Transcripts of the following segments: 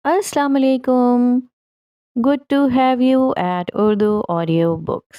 Assalamu alaikum. Good to have you at Urdu Audio Books.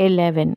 11।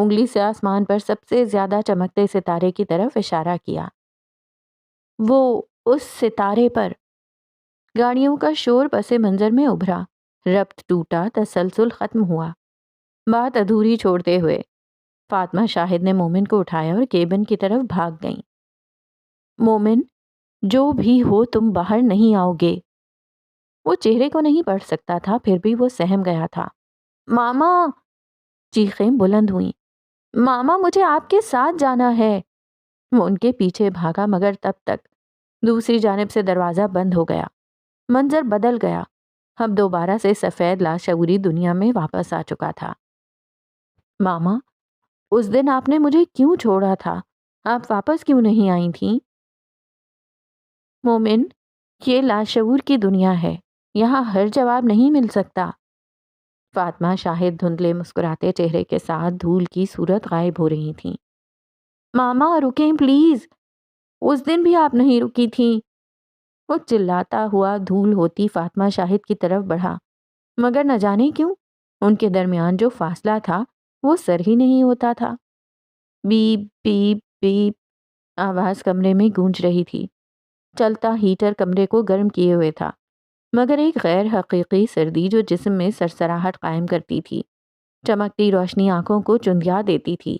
انگلی سے آسمان پر سب سے زیادہ چمکتے ستارے کی طرف اشارہ کیا۔ وہ اس ستارے پر۔ گاڑیوں کا شور پس منظر میں ابھرا، ربط ٹوٹا، تسلسل ختم ہوا۔ بات ادھوری چھوڑتے ہوئے فاطمہ شاہد نے مومن کو اٹھایا اور کیبن کی طرف بھاگ گئیں۔ مومن، جو بھی ہو تم باہر نہیں آؤ گے۔ وہ چہرے کو نہیں پڑھ سکتا تھا، پھر بھی وہ سہم گیا تھا۔ ماما! چیخیں بلند ہوئیں۔ ماما، مجھے آپ کے ساتھ جانا ہے۔ وہ ان کے پیچھے بھاگا، مگر تب تک دوسری جانب سے دروازہ بند ہو گیا۔ منظر بدل گیا۔ اب دوبارہ سے سفید لاشعوری دنیا میں واپس آ چکا تھا۔ ماما، اس دن آپ نے مجھے کیوں چھوڑا تھا؟ آپ واپس کیوں نہیں آئی تھیں؟ مومن، یہ لاشعور کی دنیا ہے، یہاں ہر جواب نہیں مل سکتا۔ فاطمہ شاہد دھندلے مسکراتے چہرے کے ساتھ دھول کی صورت غائب ہو رہی تھیں۔ ماما رکیں پلیز، اس دن بھی آپ نہیں رکی تھیں۔ وہ چلاتا ہوا دھول ہوتی فاطمہ شاہد کی طرف بڑھا، مگر نہ جانے کیوں ان کے درمیان جو فاصلہ تھا وہ سر ہی نہیں ہوتا تھا۔ بیپ بیپ بیپ آواز کمرے میں گونج رہی تھی۔ چلتا ہیٹر کمرے کو گرم کیے ہوئے تھا، مگر ایک غیر حقیقی سردی جو جسم میں سرسراہٹ قائم کرتی تھی۔ چمکتی روشنی آنکھوں کو چندھیا دیتی تھی۔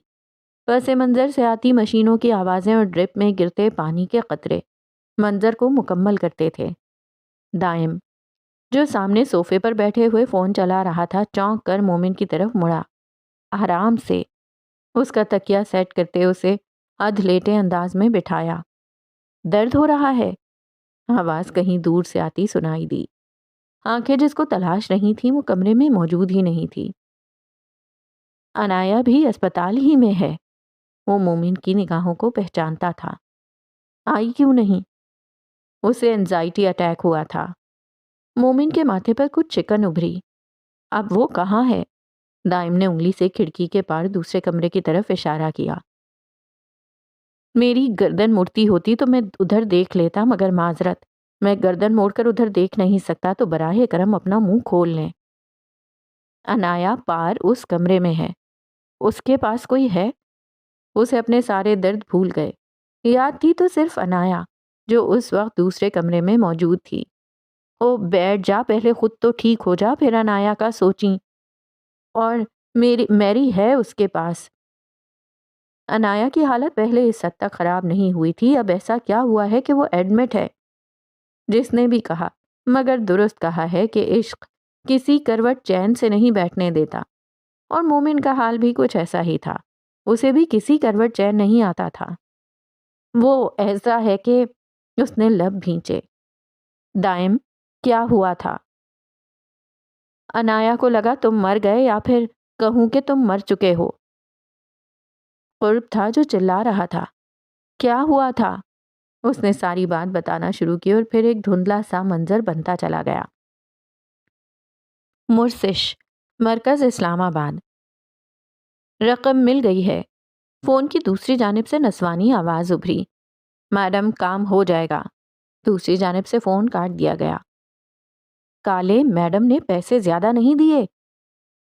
پس منظر سے آتی مشینوں کی آوازیں اور ڈرپ میں گرتے پانی کے قطرے منظر کو مکمل کرتے تھے۔ دائم، جو سامنے صوفے پر بیٹھے ہوئے فون چلا رہا تھا، چونک کر مومن کی طرف مڑا۔ آرام سے اس کا تکیہ سیٹ کرتے اسے ادھ لیٹے انداز میں بٹھایا۔ درد ہو رہا ہے؟ آواز کہیں دور سے آتی سنائی دی۔ آنکھیں جس کو تلاش رہی تھیں وہ کمرے میں موجود ہی نہیں تھی۔ انایا بھی اسپتال ہی میں ہے۔ وہ مومن کی نگاہوں کو پہچانتا تھا۔ آئی کیوں نہیں؟ اسے انزائٹی اٹیک ہوا تھا۔ مومن کے ماتھے پر کچھ چکن ابھری۔ اب وہ کہاں ہے؟ دائم نے انگلی سے کھڑکی کے پار دوسرے کمرے کی طرف اشارہ کیا۔ میری گردن مڑتی ہوتی تو میں ادھر دیکھ لیتا، مگر معذرت، میں گردن موڑ کر ادھر دیکھ نہیں سکتا، تو براہ کرم اپنا منہ کھول لیں۔ انایا پار اس کمرے میں ہے۔ اس کے پاس کوئی ہے؟ اسے اپنے سارے درد بھول گئے۔ یاد تھی تو صرف انایا، جو اس وقت دوسرے کمرے میں موجود تھی۔ او بیٹھ جا، پہلے خود تو ٹھیک ہو جا، پھر انایا کا سوچیں۔ اور میری ہے اس کے پاس۔ انایا کی حالت پہلے اس حد تک خراب نہیں ہوئی تھی، اب ایسا کیا ہوا ہے کہ وہ ایڈمٹ ہے؟ جس نے بھی کہا، مگر درست کہا ہے کہ عشق کسی کروٹ چین سے نہیں بیٹھنے دیتا، اور مومن کا حال بھی کچھ ایسا ہی تھا۔ اسے بھی کسی کروٹ چین نہیں آتا تھا۔ وہ ایسا ہے کہ اس نے لب بھینچے۔ دائم، کیا ہوا تھا؟ انایا کو لگا تم مر گئے، یا پھر کہوں کہ تم مر چکے ہو۔ قرب تھا جو چلا رہا تھا۔ کیا ہوا تھا؟ اس نے ساری بات بتانا شروع کی، اور پھر ایک دھندلا سا منظر بنتا چلا گیا۔ مرسش، مرکز اسلام آباد۔ رقم مل گئی ہے۔ فون کی دوسری جانب سے نسوانی آواز ابھری۔ میڈم، کام ہو جائے گا۔ دوسری جانب سے فون کاٹ دیا گیا۔ کالے، میڈم نے پیسے زیادہ نہیں دیے؟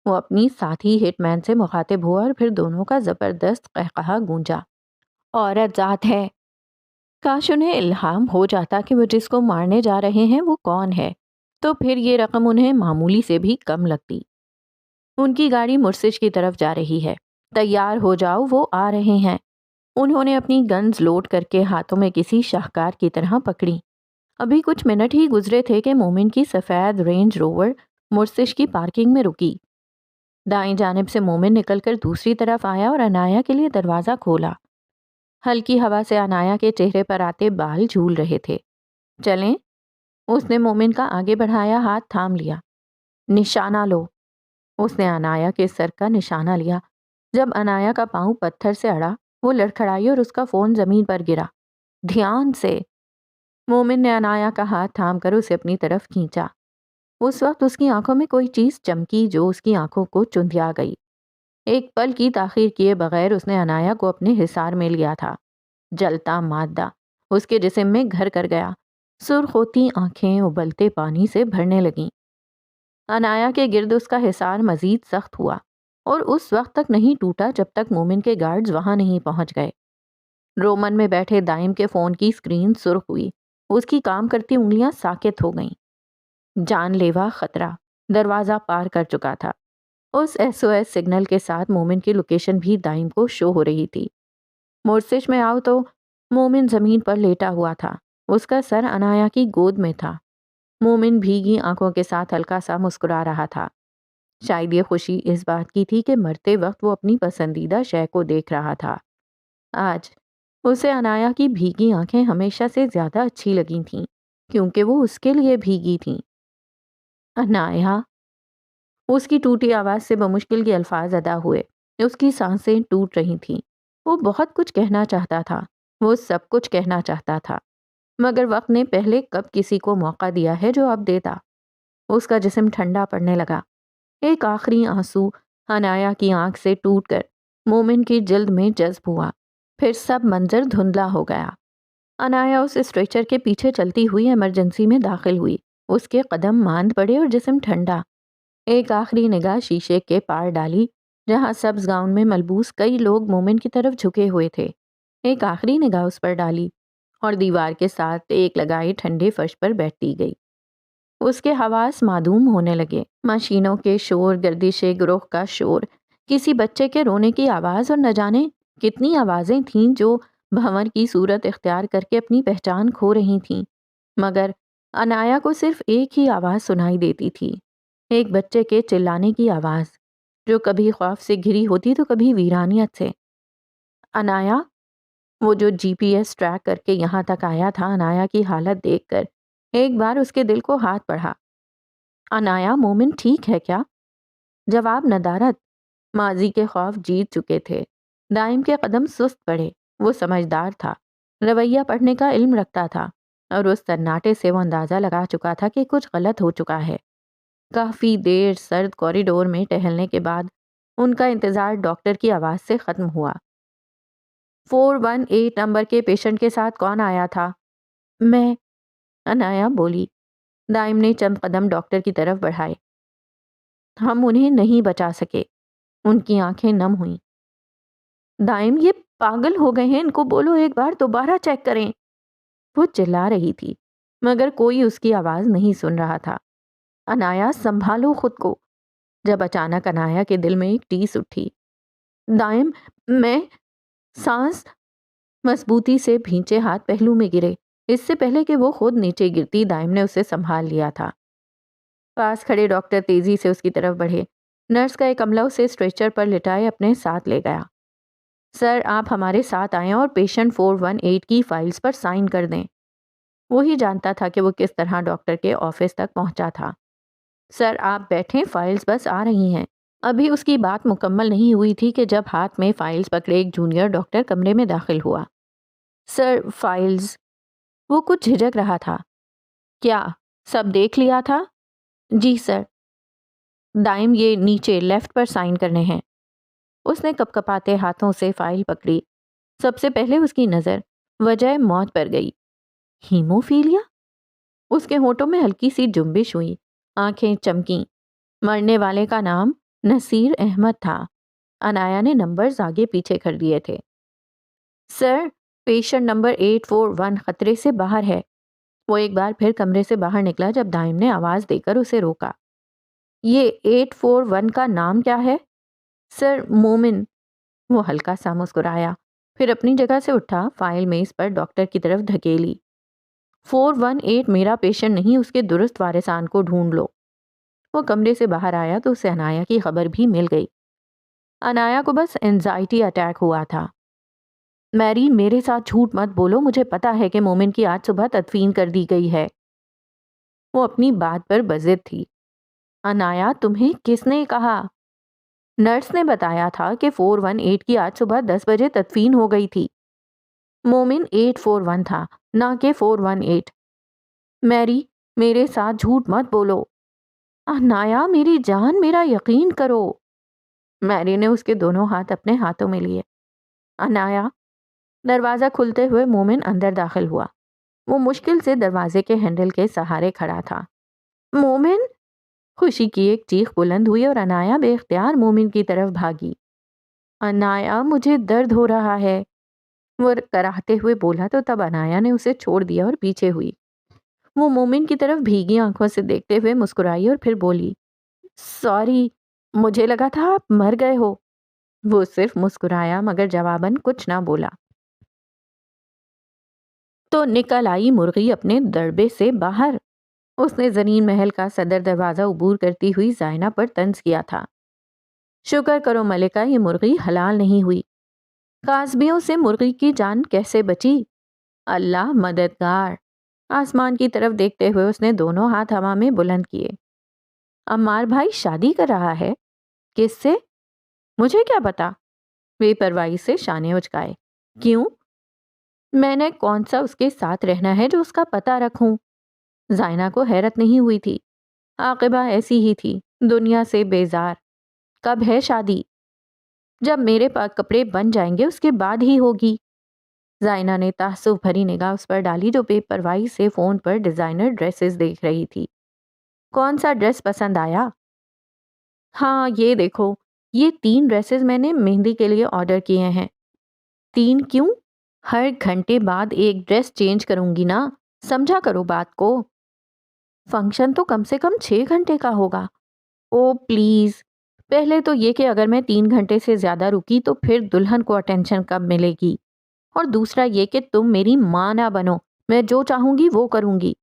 وہ اپنی ساتھی ہٹ مین سے مخاطب ہوا، اور پھر دونوں کا زبردست قہقہا گونجا۔ عورت ذات ہے۔ کاش انہیں الہام ہو جاتا کہ وہ جس کو مارنے جا رہے ہیں وہ کون ہے، تو پھر یہ رقم انہیں معمولی سے بھی کم لگتی۔ ان کی گاڑی مرسش کی طرف جا رہی ہے۔ تیار ہو جاؤ، وہ آ رہے ہیں۔ انہوں نے اپنی گنز لوڈ کر کے ہاتھوں میں کسی شاہکار کی طرح پکڑی۔ ابھی کچھ منٹ ہی گزرے تھے کہ مومن کی سفید رینج روور مرسش کی پارکنگ میں رکی۔ دائیں جانب سے مومن نکل کر دوسری طرف آیا اور انایا کے لیے دروازہ کھولا۔ ہلکی ہوا سے انایا کے چہرے پر آتے بال جھول رہے تھے۔ چلیں؟ اس نے مومن کا آگے بڑھایا ہاتھ تھام لیا۔ نشانہ لو۔ اس نے انایا کے سر کا نشانہ لیا۔ جب انایا کا پاؤں پتھر سے اڑا، وہ لڑکھڑائی اور اس کا فون زمین پر گرا۔ دھیان سے۔ مومن نے انایا کا ہاتھ تھام کر اسے اپنی طرف کھینچا۔ اس وقت اس کی آنکھوں میں کوئی چیز چمکی جو اس کی آنکھوں کو چندھیا گئی۔ ایک پل کی تاخیر کیے بغیر اس نے انایا کو اپنے حصار میں لیا تھا۔ جلتا مادہ اس کے جسم میں گھر کر گیا۔ سرخ ہوتی آنکھیں ابلتے پانی سے بھرنے لگیں۔ انایا کے گرد اس کا حصار مزید سخت ہوا۔ اور اس وقت تک نہیں ٹوٹا جب تک مومن کے گارڈز وہاں نہیں پہنچ گئے۔ رومن میں بیٹھے دائم کے فون کی اسکرین سرخ ہوئی، اس کی کام کرتی انگلیاں ساکت ہو گئیں۔ جان لیوا خطرہ دروازہ پار کر چکا تھا۔ اس SOS سگنل کے ساتھ مومن کی لوکیشن بھی دائم کو شو ہو رہی تھی۔ مرسش میں آؤ تو مومن زمین پر لیٹا ہوا تھا، اس کا سر انایا کی گود میں تھا۔ مومن بھیگی آنکھوں کے ساتھ ہلکا سا مسکرا رہا تھا۔ شاید یہ خوشی اس بات کی تھی کہ مرتے وقت وہ اپنی پسندیدہ شے کو دیکھ رہا تھا۔ آج اسے انایا کی بھیگی آنکھیں ہمیشہ سے زیادہ اچھی لگی تھیں، کیونکہ وہ اس کے لیے بھیگی تھیں۔ انایا، اس کی ٹوٹی آواز سے بمشکل کے الفاظ ادا ہوئے، اس کی سانسیں ٹوٹ رہی تھیں۔ وہ بہت کچھ کہنا چاہتا تھا، وہ سب کچھ کہنا چاہتا تھا، مگر وقت نے پہلے کب کسی کو موقع دیا ہے جو اب دیتا۔ اس کا جسم ٹھنڈا پڑنے لگا۔ ایک آخری آنسو انایا کی آنکھ سے ٹوٹ کر مومن کی جلد میں جذب ہوا، پھر سب منظر دھندلا ہو گیا۔ انایا اس اسٹریچر کے پیچھے چلتی ہوئی ایمرجنسی میں داخل ہوئی، اس کے قدم ماند پڑے اور جسم ٹھنڈا۔ ایک آخری نگاہ شیشے کے پار ڈالی جہاں سبز گاؤن میں ملبوس کئی لوگ مومن کی طرف جھکے ہوئے تھے۔ ایک آخری نگاہ اس پر ڈالی اور دیوار کے ساتھ ٹیک لگائے ٹھنڈے فرش پر بیٹھتی گئی۔ اس کے حواس معدوم ہونے لگے۔ مشینوں کے شور، گردش گروہ کا شور، کسی بچے کے رونے کی آواز اور نہ جانے کتنی آوازیں تھیں جو بھنور کی صورت اختیار کر کے اپنی پہچان کھو رہی تھیں، مگر انایا کو صرف ایک ہی آواز سنائی دیتی تھی، ایک بچے کے چلانے کی آواز جو کبھی خوف سے گھری ہوتی تو کبھی ویرانیت سے۔ انایا، وہ جو GPS ٹریک کر کے یہاں تک آیا تھا، انایا کی حالت دیکھ کر ایک بار اس کے دل کو ہاتھ بڑھا۔ انایا، مومن ٹھیک ہے کیا؟ جواب ندارت۔ ماضی کے خوف جیت چکے تھے۔ دائم کے قدم سست پڑے۔ وہ سمجھدار تھا، رویہ پڑھنے کا علم رکھتا تھا، اور اس سناٹے سے وہ اندازہ لگا چکا تھا کہ کچھ غلط ہو چکا ہے۔ کافی دیر سرد کوریڈور میں ٹہلنے کے بعد ان کا انتظار ڈاکٹر کی آواز سے ختم ہوا۔ 418 نمبر کے پیشنٹ کے ساتھ کون آیا تھا؟ میں، انایا بولی۔ دائم نے چند قدم ڈاکٹر کی طرف بڑھائے۔ ہم انہیں نہیں بچا سکے۔ ان کی آنکھیں نم ہوئیں۔ دائم، یہ پاگل ہو گئے ہیں، ان کو بولو ایک بار دوبارہ چیک کریں۔ وہ چلا رہی تھی، مگر کوئی اس کی آواز نہیں سن رہا تھا۔ انایا، سنبھالو خود کو۔ جب اچانک انایا کے دل میں ایک ٹیس اٹھی۔ دائم، میں، سانس۔ مضبوطی سے بھینچے ہاتھ پہلو میں گرے۔ اس سے پہلے کہ وہ خود نیچے گرتی، دائم نے اسے سنبھال لیا تھا۔ پاس کھڑے ڈاکٹر تیزی سے اس کی طرف بڑھے۔ نرس کا ایک عملہ اسے اسٹریچر پر لٹائے اپنے ساتھ لے گیا۔ سر، آپ ہمارے ساتھ آئیں اور پیشنٹ 418 کی فائلز پر سائن کر دیں۔ وہی جانتا تھا کہ وہ کس طرح ڈاکٹر کے آفس تک پہنچا تھا۔ سر، آپ بیٹھیں، فائلز بس آ رہی ہیں۔ ابھی اس کی بات مکمل نہیں ہوئی تھی کہ جب ہاتھ میں فائلز پکڑے ایک جونیئر ڈاکٹر کمرے میں داخل ہوا۔ سر، فائلز۔ وہ کچھ جھجک رہا تھا۔ کیا سب دیکھ لیا تھا؟ جی سر۔ دائم، یہ نیچے لیفٹ پر سائن کرنے ہیں۔ اس نے کپکپاتے ہاتھوں سے فائل پکڑی۔ سب سے پہلے اس کی نظر وجہ موت پر گئی۔ ہیموفیلیا؟ اس کے ہونٹوں میں ہلکی سی جنبش ہوئی، آنکھیں چمکیں۔ مرنے والے کا نام نصیر احمد تھا۔ انایا نے نمبرز آگے پیچھے کر دیے تھے۔ سر، پیشنٹ نمبر 841 خطرے سے باہر ہے۔ وہ ایک بار پھر کمرے سے باہر نکلا جب دائم نے آواز دے کر اسے روکا۔ یہ 841 کا نام کیا ہے؟ سر، مومن۔ وہ ہلکا سا مسکرایا، پھر اپنی جگہ سے اٹھا، فائل میز پر ڈاکٹر کی طرف دھکیلی۔ 418 میرا پیشنٹ نہیں، اس کے درست وارثان کو ڈھونڈ لو۔ وہ کمرے سے باہر آیا تو اسے انایا کی خبر بھی مل گئی۔ انایا کو بس اینزائٹی اٹیک ہوا تھا۔ میری، میرے ساتھ جھوٹ مت بولو، مجھے پتا ہے کہ مومن کی آج صبح تدفین کر دی گئی ہے۔ وہ اپنی بات پر بضد تھی۔ انایا، تمہیں کس نے کہا؟ نرس نے بتایا تھا کہ 418 کی آج صبح 10 بجے تدفین ہو گئی تھی۔ مومن 841 تھا، نہ کہ 418۔ میری، میرے ساتھ جھوٹ مت بولو۔ انایا، میری جان، میرا یقین کرو۔ میری نے اس کے دونوں ہاتھ اپنے ہاتھوں میں لیے۔ انایا۔ دروازہ کھلتے ہوئے مومن اندر داخل ہوا۔ وہ مشکل سے دروازے کے ہینڈل کے سہارے کھڑا تھا۔ مومن! خوشی کی ایک چیخ بلند ہوئی اور عنایا بے اختیار مومن کی طرف بھاگی۔ عنایا مجھے درد ہو رہا ہے، وہ کراہتے ہوئے بولا تو تب عنایا نے اسے چھوڑ دیا اور پیچھے ہوئی۔ وہ مومن کی طرف بھیگی آنکھوں سے دیکھتے ہوئے مسکرائی اور پھر بولی، سوری، مجھے لگا تھا آپ مر گئے ہو۔ وہ صرف مسکرایا مگر جواباً کچھ نہ بولا۔ تو نکل آئی مرغی اپنے دربے سے باہر۔ اس نے زرین محل کا صدر دروازہ عبور کرتی ہوئی زائنہ پر طنز کیا تھا، شکر کرو ملکہ یہ مرغی حلال نہیں ہوئی۔ قاصبیوں سے مرغی کی جان کیسے بچی؟ اللہ مددگار۔ آسمان کی طرف دیکھتے ہوئے اس نے دونوں ہاتھ ہوا میں بلند کیے۔ عمار بھائی شادی کر رہا ہے؟ کس سے؟ مجھے کیا پتا؟ بے پرواہی سے شانے اچکائے۔ کیوں؟ میں نے کون سا اس کے ساتھ رہنا ہے جو اس کا پتہ رکھوں؟ زائنہ کو حیرت نہیں ہوئی تھی، عاقبہ ایسی ہی تھی، دنیا سے بیزار۔ کب ہے شادی؟ جب میرے پاس کپڑے بن جائیں گے اس کے بعد ہی ہوگی۔ زائنہ نے تعصب بھری نگاہ اس پر ڈالی جو بے پرواہی سے فون پر ڈیزائنر ڈریسز دیکھ رہی تھی۔ کون سا ڈریس پسند آیا؟ ہاں یہ دیکھو، یہ 3 ڈریسز میں نے مہندی کے لیے آرڈر کیے ہیں۔ 3 کیوں؟ ہر گھنٹے بعد ایک ڈریس چینج کروں گی نا، سمجھا کرو بات کو۔ فنکشن تو کم سے کم 6 گھنٹے کا ہوگا۔ او پلیز، پہلے تو یہ کہ اگر میں 3 گھنٹے سے زیادہ رکی تو پھر دلہن کو اٹینشن کب ملے گی، اور دوسرا یہ کہ تم میری ماں نہ بنو، میں جو چاہوں گی وہ کروں گی۔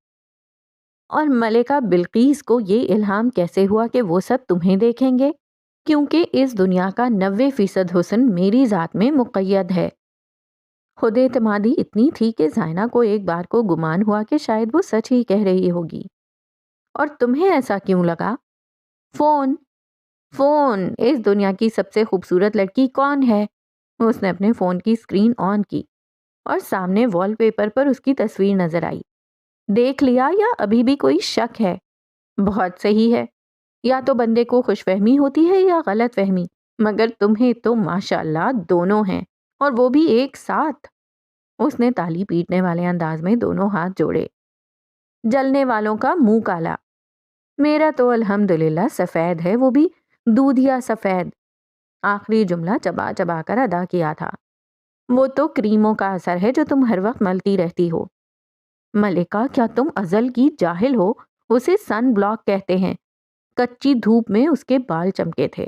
اور ملکہ بلقیس کو یہ الہام کیسے ہوا کہ وہ سب تمہیں دیکھیں گے؟ کیونکہ اس دنیا کا 90% حسن میری ذات میں مقید ہے۔ خود اعتمادی اتنی تھی کہ زائنہ کو ایک بار کو گمان ہوا کہ شاید وہ سچ ہی کہہ رہی ہوگی۔ اور تمہیں ایسا کیوں لگا؟ فون اس دنیا کی سب سے خوبصورت لڑکی کون ہے؟ اس نے اپنے فون کی اسکرین آن کی اور سامنے وال پیپر پر اس کی تصویر نظر آئی۔ دیکھ لیا یا ابھی بھی کوئی شک ہے؟ بہت صحیح ہے، یا تو بندے کو خوش فہمی ہوتی ہے یا غلط فہمی، مگر تمہیں تو ماشاءاللہ دونوں ہیں، اور وہ بھی ایک ساتھ۔ اس نے تالی پیٹنے والے انداز میں دونوں ہاتھ جوڑے۔ جلنے والوں کا منہ کالا۔ میرا تو الحمدللہ سفید ہے، وہ بھی دودھیا سفید۔ آخری جملہ چبا چبا کر ادا کیا تھا۔ وہ تو کریموں کا اثر ہے جو تم ہر وقت ملتی رہتی ہو۔ ملکہ کیا تم ازل کی جاہل ہو؟ اسے سن بلاک کہتے ہیں۔ کچی دھوپ میں اس کے بال چمکے تھے۔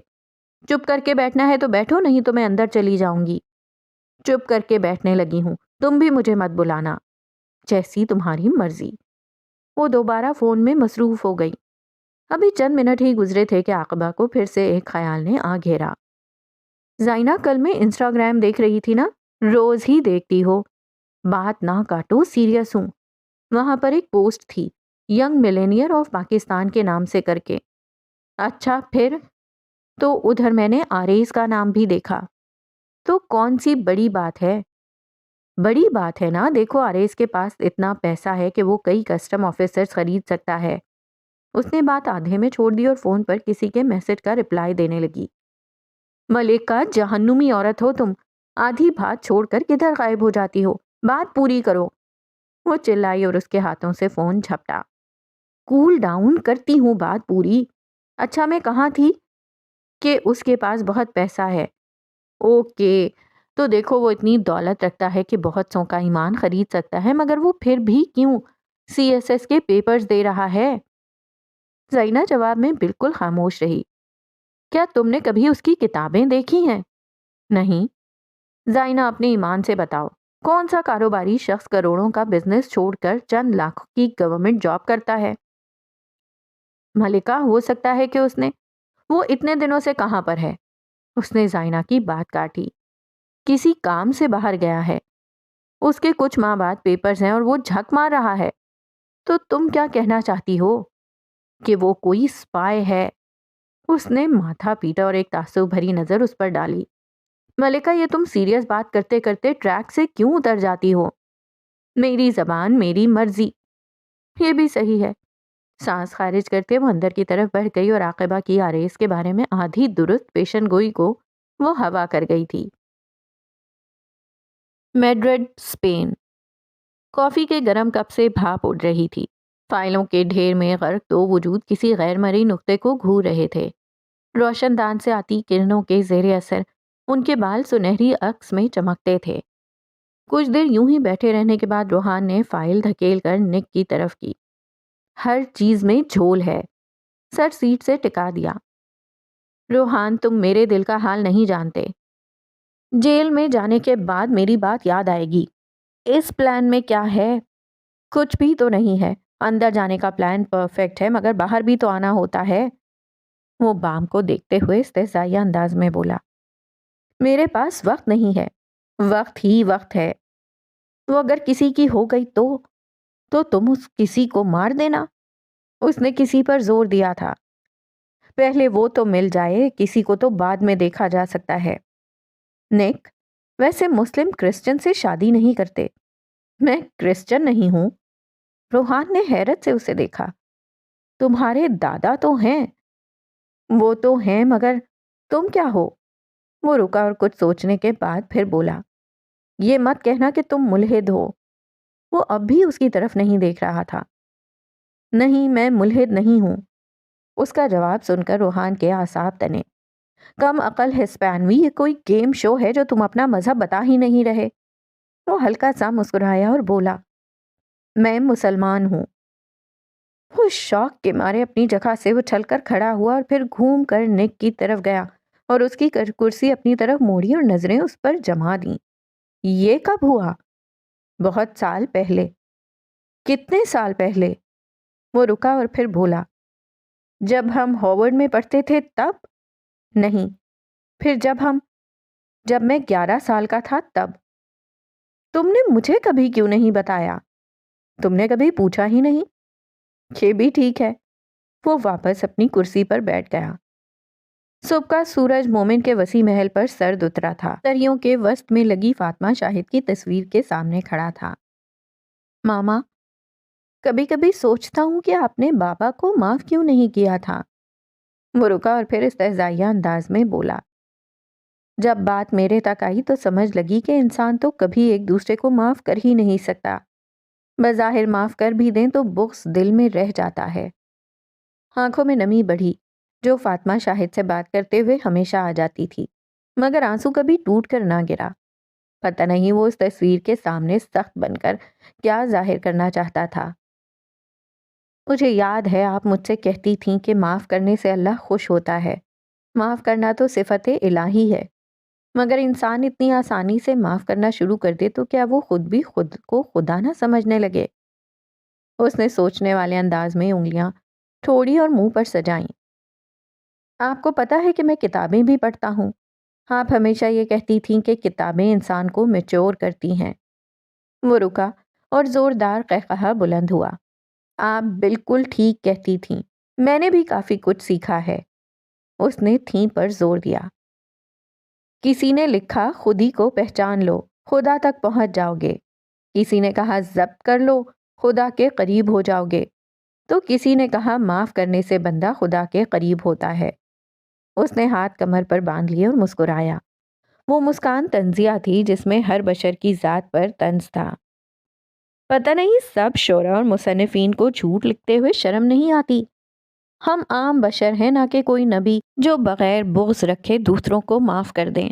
چپ کر کے بیٹھنا ہے تو بیٹھو، نہیں تو میں اندر چلی جاؤں گی۔ چپ کر کے بیٹھنے لگی ہوں، تم بھی مجھے مت بلانا۔ جیسی تمہاری مرضی۔ وہ دوبارہ فون میں مصروف ہو گئی۔ ابھی چند منٹ ہی گزرے تھے کہ عاقبہ کو پھر سے ایک خیال نے آ گھیرا۔ زائنہ کل میں انسٹاگرام دیکھ رہی تھی نا؟ روز ہی دیکھتی ہو۔ بات نہ کاٹو، سیریس ہوں۔ وہاں پر ایک پوسٹ تھی، ینگ ملینئر آف پاکستان کے نام سے کر کے۔ اچھا پھر؟ تو ادھر میں نے آریز کا نام بھی دیکھا۔ تو کون سی بڑی بات ہے؟ بڑی بات ہے نا، دیکھو آریز کے پاس اتنا پیسہ ہے کہ وہ کئی کسٹم آفیسرز خرید سکتا ہے۔ اس نے بات آدھے میں چھوڑ دی اور فون پر کسی کے میسج کا رپلائی دینے لگی۔ ملکہ جہنمی عورت ہو تم، آدھی بات چھوڑ کر کدھر غائب ہو جاتی ہو؟ بات پوری کرو۔ وہ چلائی اور اس کے ہاتھوں سے فون جھپٹا۔ کول ڈاؤن، کرتی ہوں بات پوری۔ اچھا میں کہاں تھی؟ کہ اس کے پاس بہت پیسہ ہے۔ اوکے، تو دیکھو وہ اتنی دولت رکھتا ہے کہ بہت سو کا ایمان خرید سکتا ہے، مگر وہ پھر بھی کیوں CSS کے پیپرز دے رہا ہے؟ زائنہ جواب میں بالکل خاموش رہی۔ کیا تم نے کبھی اس کی کتابیں دیکھی ہیں؟ نہیں۔ زائنہ اپنے ایمان سے بتاؤ، کون سا کاروباری شخص کروڑوں کا بزنس چھوڑ کر چند لاکھوں کی گورنمنٹ جاب کرتا ہے؟ ملکہ ہو سکتا ہے کہ وہ اتنے دنوں سے کہاں پر ہے؟ اس نے زائنہ کی بات کاٹی۔ کسی کام سے باہر گیا ہے۔ اس کے کچھ ماہ بعد پیپرز ہیں اور وہ جھک مار رہا ہے۔ تو تم کیا کہنا چاہتی ہو؟ کہ وہ کوئی سپائے ہے۔ اس نے ماتھا پیٹا اور ایک تعصب بھری نظر اس پر ڈالی۔ ملکہ یہ تم سیریس بات کرتے کرتے ٹریک سے کیوں اتر جاتی ہو؟ میری زبان میری مرضی۔ یہ بھی صحیح ہے۔ سانس خارج کرتے وہ اندر کی طرف بڑھ گئی اور عاقبہ کی آریز کے بارے میں آدھی درست پیشن گوئی کو وہ ہوا کر گئی تھی۔ Madrid, Spain. کافی کے گرم کپ سے بھاپ اڑ رہی تھی۔ فائلوں کے ڈھیر میں غرق دو وجود کسی غیر مرئی نقطے کو گھور رہے تھے۔ روشن دان سے آتی کرنوں کے زیر اثر ان کے بال سنہری عکس میں چمکتے تھے۔ کچھ دیر یوں ہی بیٹھے رہنے کے بعد روحان نے فائل دھکیل کر نک کی طرف کی۔ ہر چیز میں جھول ہے، سر سیٹ سے ٹکا دیا۔ روحان، تم میرے دل کا حال نہیں جانتے۔ جیل میں جانے کے بعد میری بات یاد آئے گی۔ اس پلان میں کیا ہے؟ کچھ بھی تو نہیں ہے۔ اندر جانے کا پلان پرفیکٹ ہے، مگر باہر بھی تو آنا ہوتا ہے۔ وہ بام کو دیکھتے ہوئے استہزائیہ انداز میں بولا۔ میرے پاس وقت نہیں ہے۔ وقت ہی وقت ہے۔ وہ اگر کسی کی ہو گئی تو تم اس کسی کو مار دینا۔ اس نے کسی پر زور دیا تھا۔ پہلے وہ تو مل جائے، کسی کو تو بعد میں دیکھا جا سکتا ہے۔ نیک، ویسے مسلم کرسچن سے شادی نہیں کرتے۔ میں کرسچن نہیں ہوں۔ روحان نے حیرت سے اسے دیکھا۔ تمہارے دادا تو ہیں۔ وہ تو ہیں، مگر تم کیا ہو؟ وہ رکا اور کچھ سوچنے کے بعد پھر بولا، یہ مت کہنا کہ تم ملحد ہو۔ وہ اب بھی اس کی طرف نہیں دیکھ رہا تھا۔ نہیں، میں ملحد نہیں ہوں۔ اس کا جواب سن کر روحان کے اعصاب تنے۔ کم عقل ہسپانوی، یہ کوئی گیم شو ہے جو تم اپنا مذہب بتا ہی نہیں رہے۔ وہ ہلکا سا مسکرایا اور بولا، میں مسلمان ہوں۔ وہ شوق کے مارے اپنی جگہ سے اچھل کر کھڑا ہوا اور پھر گھوم کر نک کی طرف گیا اور اس کی کرسی اپنی طرف موڑی اور نظریں اس پر جما دیں۔ یہ کب ہوا؟ بہت سال پہلے۔ کتنے سال پہلے؟ وہ رکا اور پھر بولا، جب ہم ہاورڈ میں پڑھتے تھے تب؟ نہیں۔ پھر جب میں 11 سال کا تھا تب۔ تم نے مجھے کبھی کیوں نہیں بتایا؟ تم نے کبھی پوچھا ہی نہیں۔ یہ بھی ٹھیک ہے۔ وہ واپس اپنی کرسی پر بیٹھ گیا۔ صبح کا سورج مومن کے وسیع محل پر سرد اترا تھا۔ دریوں کے وسط میں لگی فاطمہ شاہد کی تصویر کے سامنے کھڑا تھا۔ ماما، کبھی کبھی سوچتا ہوں کہ آپ نے بابا کو معاف کیوں نہیں کیا تھا۔ وہ رکا اور پھر استہزائیہ انداز میں بولا، جب بات میرے تک آئی تو سمجھ لگی کہ انسان تو کبھی ایک دوسرے کو معاف کر ہی نہیں سکتا۔ بظاہر معاف کر بھی دیں تو بغض دل میں رہ جاتا ہے۔ آنکھوں میں نمی بڑھی جو فاطمہ شاہد سے بات کرتے ہوئے ہمیشہ آ جاتی تھی، مگر آنسو کبھی ٹوٹ کر نہ گرا۔ پتہ نہیں وہ اس تصویر کے سامنے سخت بن کر کیا ظاہر کرنا چاہتا تھا۔ مجھے یاد ہے آپ مجھ سے کہتی تھیں کہ معاف کرنے سے اللہ خوش ہوتا ہے۔ معاف کرنا تو صفت الہی ہے، مگر انسان اتنی آسانی سے معاف کرنا شروع کر دے تو کیا وہ خود بھی خود کو خدا نہ سمجھنے لگے؟ اس نے سوچنے والے انداز میں انگلیاں ٹھوڑی اور منہ پر سجائیں۔ آپ کو پتا ہے کہ میں کتابیں بھی پڑھتا ہوں۔ آپ ہمیشہ یہ کہتی تھیں کہ کتابیں انسان کو میچور کرتی ہیں۔ وہ رکا اور زوردار قہقہا بلند ہوا۔ آپ بالکل ٹھیک کہتی تھیں، میں نے بھی کافی کچھ سیکھا ہے۔ اس نے تھیں پر زور دیا۔ کسی نے لکھا خودی کو پہچان لو، خدا تک پہنچ جاؤ گے۔ کسی نے کہا ضبط کر لو، خدا کے قریب ہو جاؤ گے۔ تو کسی نے کہا معاف کرنے سے بندہ خدا کے قریب ہوتا ہے۔ اس نے ہاتھ کمر پر باندھ لیے اور مسکرایا۔ وہ مسکان طنزیہ تھی جس میں ہر بشر کی ذات پر طنز تھا۔ پتہ نہیں سب شعراء اور مصنفین کو جھوٹ لکھتے ہوئے شرم نہیں آتی۔ ہم عام بشر ہیں، نہ کہ کوئی نبی جو بغیر بغض رکھے دوسروں کو معاف کر دیں،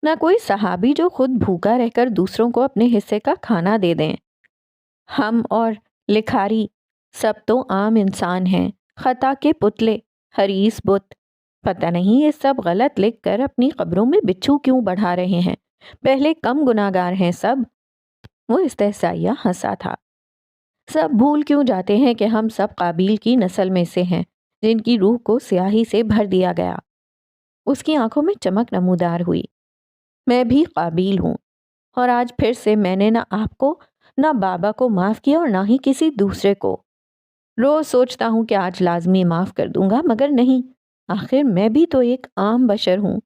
نہ کوئی صحابی جو خود بھوکا رہ کر دوسروں کو اپنے حصے کا کھانا دے دیں۔ ہم اور لکھاری سب تو عام انسان ہیں، خطا کے پتلے، حریص بت۔ پتہ نہیں یہ سب غلط لکھ کر اپنی قبروں میں بچھو کیوں بڑھا رہے ہیں۔ پہلے کم گناہگار ہیں سب۔ وہ استہزائیہ ہنسا تھا۔ سب بھول کیوں جاتے ہیں کہ ہم سب قابیل کی نسل میں سے ہیں جن کی روح کو سیاہی سے بھر دیا گیا۔ اس کی آنکھوں میں چمک نمودار ہوئی۔ میں بھی قابیل ہوں، اور آج پھر سے میں نے نہ آپ کو نہ بابا کو معاف کیا اور نہ ہی کسی دوسرے کو۔ روز سوچتا ہوں کہ آج لازمی معاف کر دوں گا، مگر نہیں، آخر میں بھی تو ایک عام بشر ہوں۔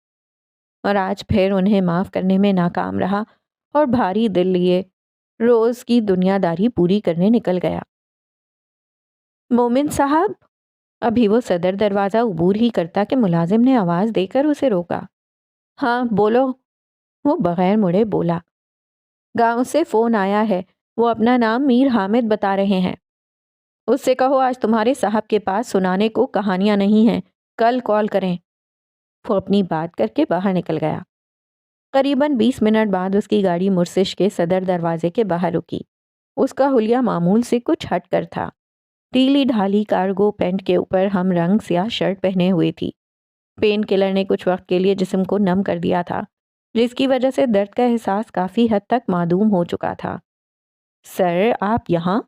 اور آج پھر انہیں معاف کرنے میں ناکام رہا اور بھاری دل لیے روز کی دنیا داری پوری کرنے نکل گیا۔ مومن صاحب، ابھی وہ صدر دروازہ عبور ہی کرتا کہ ملازم نے آواز دے کر اسے روکا۔ ہاں بولو۔ وہ بغیر مڑے بولا، گاؤں سے فون آیا ہے، وہ اپنا نام میر حامد بتا رہے ہیں۔ اس سے کہو آج تمہارے صاحب کے پاس سنانے کو کہانیاں نہیں ہیں، کل کال کریں۔ وہ اپنی بات کر کے باہر نکل گیا۔ قریباً 20 منٹ بعد اس کی گاڑی مرسش کے صدر دروازے کے باہر رکی۔ اس کا حلیہ معمول سے کچھ ہٹ کر تھا۔ ٹیلی ڈھالی کارگو پینٹ کے اوپر ہم رنگ سیاہ شرٹ پہنے ہوئی تھی۔ پین کلر نے کچھ وقت کے لیے جسم کو نم کر دیا تھا، جس کی وجہ سے درد کا احساس کافی حد تک معدوم ہو چکا تھا۔ سر، آپ یہاں؟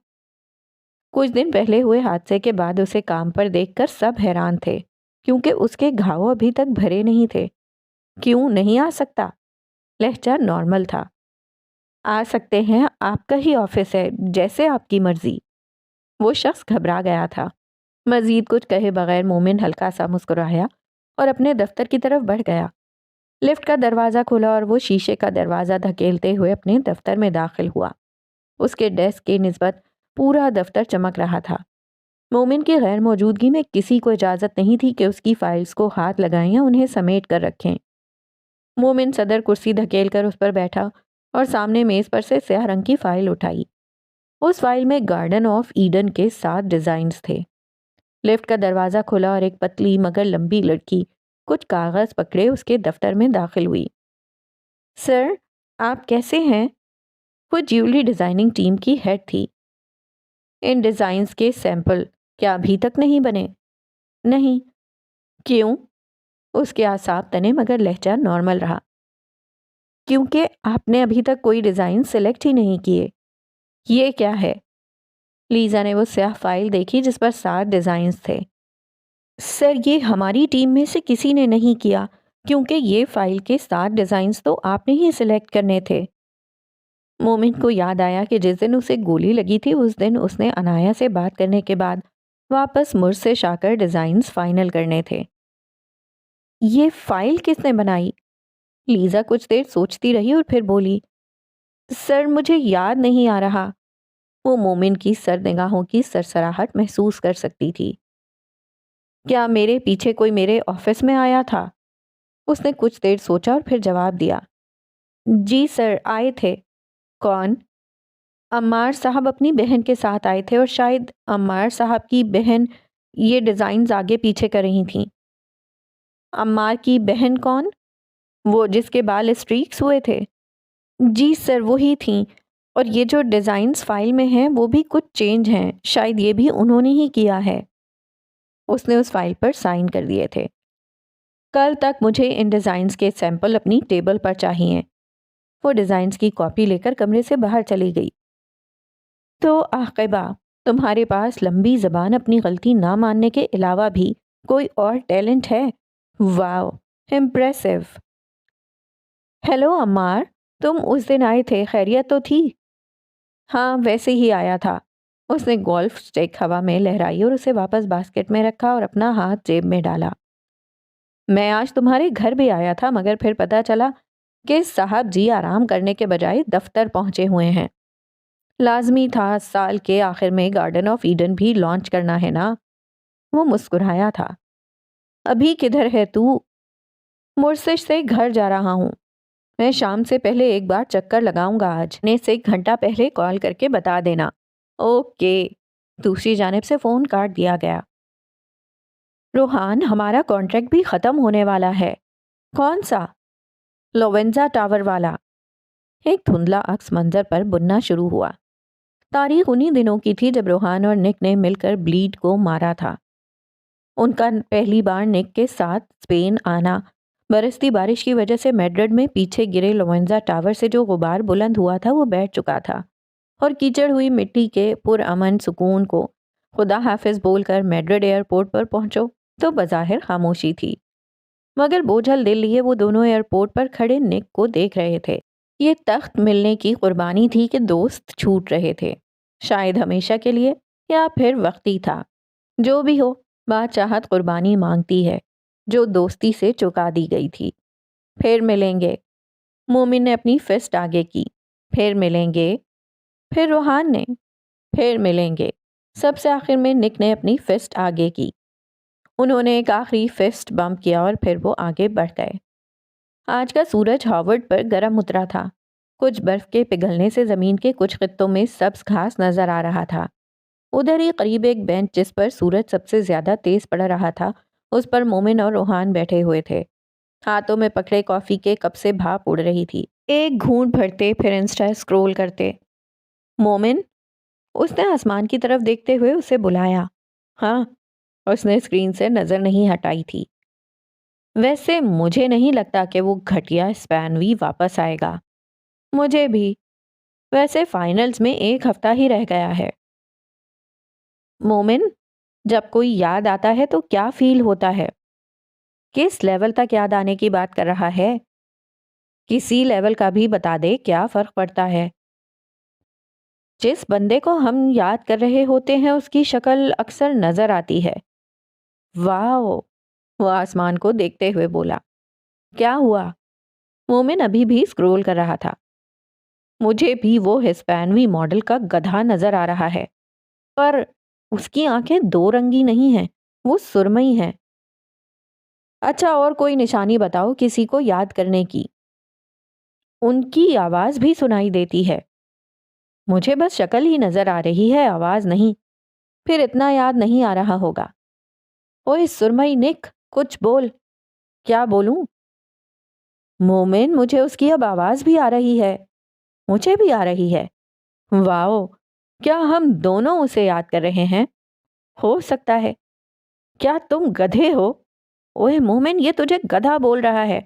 کچھ دن پہلے ہوئے حادثے کے بعد اسے کام پر دیکھ کر سب حیران تھے، کیونکہ اس کے گھاؤ ابھی تک بھرے نہیں تھے۔ کیوں نہیں آ سکتا؟ لہجہ نارمل تھا۔ آ سکتے ہیں، آپ کا ہی آفس ہے، جیسے آپ کی مرضی۔ وہ شخص گھبرا گیا تھا۔ مزید کچھ کہے بغیر مومن ہلکا سا مسکرایا اور اپنے دفتر کی طرف بڑھ گیا۔ لفٹ کا دروازہ کھلا اور وہ شیشے کا دروازہ دھکیلتے ہوئے اپنے دفتر میں داخل ہوا۔ اس کے ڈیسک کے نسبت پورا دفتر چمک رہا تھا۔ مومن کی غیر موجودگی میں کسی کو اجازت نہیں تھی کہ اس کی فائلز کو ہاتھ لگائیں یا انہیں سمیٹ کر رکھیں۔ مومن صدر کرسی دھکیل کر اس پر بیٹھا اور سامنے میز پر سے سیاہ رنگ کی فائل اٹھائی۔ اس فائل میں گارڈن آف ایڈن کے 7 ڈیزائنز تھے۔ لفٹ کا دروازہ کھلا اور ایک پتلی مگر لمبی لڑکی کچھ کاغذ پکڑے اس کے دفتر میں داخل ہوئی۔ سر، آپ کیسے ہیں؟ وہ جیولی ڈیزائننگ ٹیم کی ہیڈ تھی۔ ان ڈیزائنز کے سیمپل کیا ابھی تک نہیں بنے؟ نہیں۔ کیوں؟ اس کے اعصاب تنے مگر لہجہ نارمل رہا۔ کیونکہ آپ نے ابھی تک کوئی ڈیزائن سلیکٹ ہی نہیں کیے۔ یہ کیا ہے؟ لیزا نے وہ سیاہ فائل دیکھی جس پر 7 ڈیزائنز تھے۔ سر، یہ ہماری ٹیم میں سے کسی نے نہیں کیا، کیونکہ یہ فائل کے 7 ڈیزائنز تو آپ نے ہی سلیکٹ کرنے تھے۔ مومن کو یاد آیا کہ جس دن اسے گولی لگی تھی اس دن اس نے انایا سے بات کرنے کے بعد واپس مرسش آ کر ڈیزائنز فائنل کرنے تھے۔ یہ فائل کس نے بنائی؟ لیزا کچھ دیر سوچتی رہی اور پھر بولی، سر مجھے یاد نہیں آ رہا۔ وہ مومن کی سرد نگاہوں کی سرسراہٹ محسوس کر سکتی تھی۔ کیا میرے پیچھے کوئی میرے آفس میں آیا تھا؟ اس نے کچھ دیر سوچا اور پھر جواب دیا، جی سر، آئے تھے۔ کون؟ عمار صاحب اپنی بہن کے ساتھ آئے تھے اور شاید عمار صاحب کی بہن یہ ڈیزائنز آگے پیچھے کر رہی تھیں۔ عمار کی بہن کون؟ وہ جس کے بال اسٹریکس ہوئے تھے؟ جی سر، وہی تھیں، اور یہ جو ڈیزائنز فائل میں ہیں وہ بھی کچھ چینج ہیں، شاید یہ بھی انہوں نے ہی کیا ہے۔ اس نے اس فائل پر سائن کر دیے تھے۔ کل تک مجھے ان ڈیزائنز کے سیمپل اپنی ٹیبل پر چاہیے۔ وہ ڈیزائنز کی کاپی لے کر کمرے سے باہر چلی گئی۔ تو عاقبہ، تمہارے پاس لمبی زبان اپنی غلطی نہ ماننے کے علاوہ بھی کوئی اور ٹیلنٹ ہے؟ واو، امپریسو۔ ہیلو عمار، تم اس دن آئے تھے، خیریت تو تھی؟ ہاں، ویسے ہی آیا تھا۔ اس نے گولف سٹک ہوا میں لہرائی اور اسے واپس باسکٹ میں رکھا اور اپنا ہاتھ جیب میں ڈالا۔ میں آج تمہارے گھر بھی آیا تھا مگر پھر پتا چلا کہ صاحب جی آرام کرنے کے بجائے دفتر پہنچے ہوئے ہیں۔ لازمی تھا، سال کے آخر میں گارڈن آف ایڈن بھی لانچ کرنا ہے نا۔ وہ مسکرایا تھا۔ ابھی کدھر ہے تو؟ مرسش سے گھر جا رہا ہوں۔ میں شام سے پہلے ایک بار چکر لگاؤں گا، آج نے سے 1 گھنٹہ پہلے کال کر کے بتا دینا۔ اوکے۔ دوسری جانب سے فون کاٹ دیا گیا۔ روحان، ہمارا کانٹریکٹ بھی ختم ہونے والا ہے۔ کون سا؟ لوینزا ٹاور والا۔ ایک دھندلا عکس منظر پر بننا شروع ہوا۔ تاریخ انہی دنوں کی تھی جب روحان اور نک نے مل کر بلیڈ کو مارا تھا۔ ان کا پہلی بار نک کے ساتھ اسپین آنا، برستی بارش کی وجہ سے میڈرڈ میں پیچھے گرے لوینزا ٹاور سے جو غبار بلند ہوا تھا وہ بیٹھ چکا تھا، اور کیچڑ ہوئی مٹی کے پرامن سکون کو خدا حافظ بول کر میڈرڈ ایئرپورٹ پر پہنچو تو بظاہر خاموشی تھی، مگر بوجھل دل لیے وہ دونوں ایئرپورٹ پر کھڑے نک کو دیکھ رہے تھے۔ یہ تخت ملنے کی قربانی تھی کہ دوست چھوٹ رہے تھے، شاید ہمیشہ کے لیے یا پھر وقتی تھا۔ جو بھی ہو، بادشاہت قربانی مانگتی ہے جو دوستی سے چکا دی گئی تھی۔ پھر ملیں گے۔ مومن نے اپنی فسٹ آگے کی۔ پھر ملیں گے۔ پھر روحان نے۔ پھر ملیں گے۔ سب سے آخر میں نک نے اپنی فسٹ آگے کی۔ انہوں نے ایک آخری فسٹ بمپ کیا اور پھر وہ آگے بڑھ گئے۔ آج کا سورج ہاورڈ پر گرم اترا تھا۔ کچھ برف کے پگھلنے سے زمین کے کچھ خطوں میں سبز گھاس نظر آ رہا تھا۔ ادھر ہی قریب ایک بینچ جس پر سورج سب سے زیادہ تیز پڑ رہا تھا، اس پر مومن اور روحان بیٹھے ہوئے تھے۔ ہاتھوں میں پکڑے کافی کے کپ سے بھاپ اڑ رہی تھی، ایک گھونٹ بھرتے پھر انسٹا اسکرول کرتے۔ مومن، اس نے آسمان کی طرف دیکھتے ہوئے اسے بلایا۔ ہاں، اس نے اسکرین سے نظر نہیں ہٹائی تھی۔ ویسے مجھے نہیں لگتا کہ وہ گھٹیا اسپینوی واپس آئے گا۔ مجھے بھی۔ ویسے فائنلز میں ایک ہفتہ ہی رہ گیا ہے۔ مومن، جب کوئی یاد آتا ہے تو کیا فیل ہوتا ہے؟ کس لیول تک یاد آنے کی بات کر رہا ہے؟ کسی لیول کا بھی بتا دے، کیا فرق پڑتا ہے؟ جس بندے کو ہم یاد کر رہے ہوتے ہیں اس کی شکل اکثر نظر آتی ہے۔ واو! وہ آسمان کو دیکھتے ہوئے بولا۔ کیا ہوا؟ مومن ابھی بھی اسکرول کر رہا تھا۔ مجھے بھی وہ ہسپانوی ماڈل کا گدھا نظر آ رہا ہے، پر اس کی آنکھیں دو رنگی نہیں ہیں، وہ سرمئی ہیں۔ اچھا، اور کوئی نشانی بتاؤ کسی کو یاد کرنے کی۔ ان کی آواز بھی سنائی دیتی ہے۔ مجھے بس شکل ہی نظر آ رہی ہے، آواز نہیں۔ پھر اتنا یاد نہیں آ رہا ہوگا۔ اوہ سرمئی نک، کچھ بول۔ کیا بولوں؟ مومن، مجھے اس کی اب آواز بھی آ رہی ہے۔ مجھے بھی آ رہی ہے۔ واؤ! کیا ہم دونوں اسے یاد کر رہے ہیں؟ ہو سکتا ہے۔ کیا تم گدھے ہو؟ اوہ مومن، یہ تجھے گدھا بول رہا ہے۔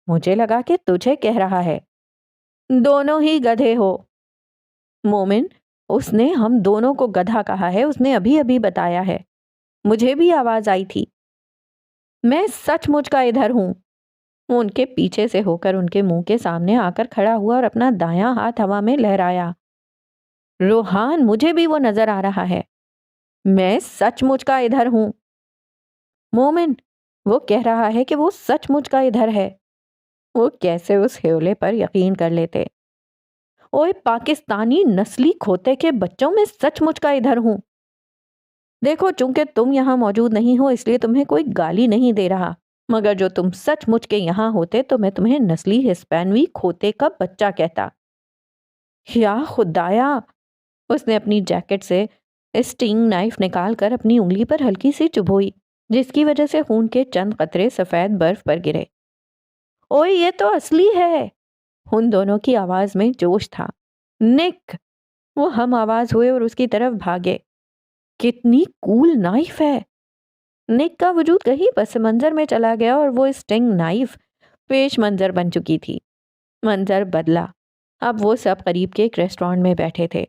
مجھے لگا کہ تجھے کہہ رہا ہے۔ دونوں ہی گدھے ہو۔ مومن، اس نے ہم دونوں کو گدھا کہا ہے، اس نے ابھی ابھی بتایا ہے۔ مجھے بھی آواز آئی تھی۔ میں سچ مچ کا ادھر ہوں۔ وہ ان کے پیچھے سے ہو کر ان کے منہ کے سامنے آ کر کھڑا ہوا اور اپنا دایاں ہاتھ ہوا میں لہرایا۔ روحان، مجھے بھی وہ نظر آ رہا ہے۔ میں سچ مچ کا ادھر ہوں۔ مومن، وہ کہہ رہا ہے کہ وہ سچ مچ کا ادھر ہے۔ وہ کیسے اس ہیولے پر یقین کر لیتے؟ اوئے پاکستانی نسلی کھوتے کے بچوں، میں سچ مچ کا ادھر ہوں۔ دیکھو، چونکہ تم یہاں موجود نہیں ہو اس لیے تمہیں کوئی گالی نہیں دے رہا، مگر جو تم سچ مچ کے یہاں ہوتے تو میں تمہیں نسلی ہسپانوی کھوتے کا بچہ کہتا۔ یا خدایا! اس نے اپنی جیکٹ سے اسٹنگ نائف نکال کر اپنی انگلی پر ہلکی سی چبھوئی، جس کی وجہ سے خون کے چند قطرے سفید برف پر گرے۔ اوئے یہ تو اصلی ہے! ان دونوں کی آواز میں جوش تھا۔ نک! وہ ہم آواز ہوئے اور اس کی طرف بھاگے۔ کتنی کول نائف ہے! نک کا وجود کہیں پس منظر میں چلا گیا اور وہ اسٹنگ نائف پیش منظر بن چکی تھی۔ منظر بدلا۔ اب وہ سب قریب کے ایک ریسٹورانٹ میں بیٹھے تھے۔